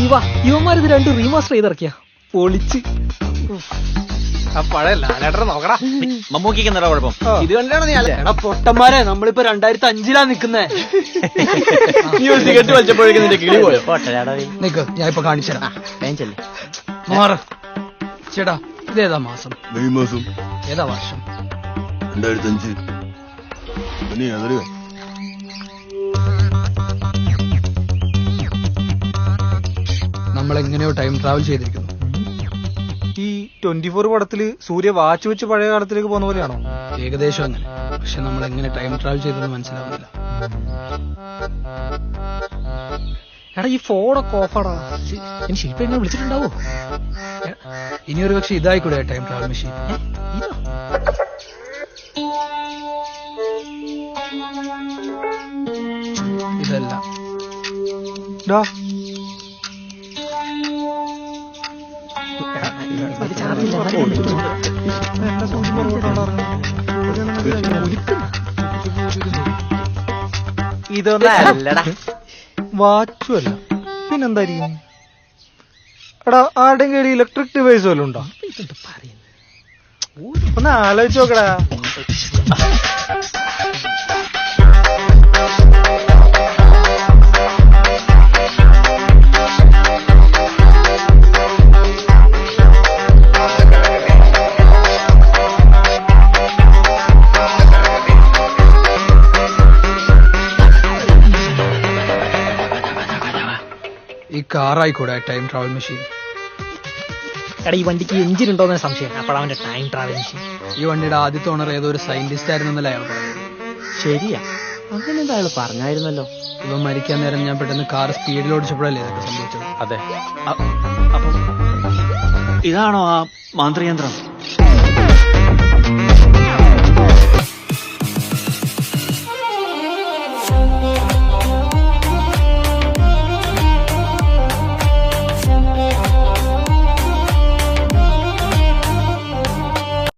ഇവന്മാരിത് രണ്ടും റീമാസ്റ്റർ ചെയ്തിറക്കിയ പൊളിച്ച്. ആ പഴയ ലാലേട്ടനെ നോക്കടാ. മമ്മൂക്കിക്ക് എന്താ കുഴപ്പം? ഇത് കണ്ടാണ് നീ അല്ലേ? എടാ പൊട്ടന്മാരെ, നമ്മളിപ്പോ 2005 നിക്കുന്നേ. സിഗരറ്റ് വലിച്ചപ്പോഴേക്കും നിന്റെ കിളി പോയോ? നിക്ക്, ഞാൻ ഇപ്പൊ കാണിച്ചുതരാം. ചേട്ടാ, ഇതേതാ മാസം? മെയ് മാസം ഏതാ വർഷം? 2005. നമ്മളെങ്ങനെയോ ടൈം ട്രാവൽ ചെയ്തിരിക്കുന്നു. ഈ 24 പടത്തില് സൂര്യ വാച്ച് വെച്ച് പഴയ കാലത്തിലേക്ക് പോകുന്ന പോലെയാണോ? ഏകദേശം അങ്ങനെ. പക്ഷെ നമ്മൾ എങ്ങനെ ടൈം ട്രാവൽ ചെയ്തെന്ന് മനസ്സിലാവുന്നില്ല. എടാ, ഈ ഫോണൊക്കെ ഓഫാടാ. ഇനി ശില്പ എന്നെ വിളിച്ചിട്ടുണ്ടാവോ? ഇനിയൊരു പക്ഷെ ഇതായിക്കൂടെ ടൈം ട്രാവൽ മെഷീൻ? ഇതല്ല. ഇതൊന്നല്ലടാ. വാച്ചുമല്ല, പിന്നെന്തായിരിക്കും? എടാ, ആരുടെയും കയ്യിൽ ഇലക്ട്രിക് ഡിവൈസ് വല്ലതും ഉണ്ടോ? ഒന്ന് ആലോചിച്ച് നോക്കടാ. ഈ കാറായിക്കൂടെ ടൈം ട്രാവൽ മെഷീൻ? എടാ, ഈ വണ്ടിക്ക് എഞ്ചിൻ ഉണ്ടോന്ന് സംശയം. അപ്പോഴവന്റെ ടൈം ട്രാവൽ മെഷീൻ. ഈ വണ്ടിയുടെ ആദ്യത്തെ ഓണർ ഏതോ ഒരു സയന്റിസ്റ്റ് ആയിരുന്നല്ലേ അയാൾ പറയുന്നത്. ശരിയാ, അങ്ങനെ എന്താ അയാൾ പറഞ്ഞായിരുന്നല്ലോ. ഇവ മരിക്കാൻ നേരം ഞാൻ പെട്ടെന്ന് കാർ സ്പീഡിൽ ഓടിച്ചപ്പോഴല്ലേ ഇതൊക്കെ സംഭവിച്ചത്. അതെ. അപ്പൊ ഇതാണോ ആ മാന്ത്രയന്ത്രം?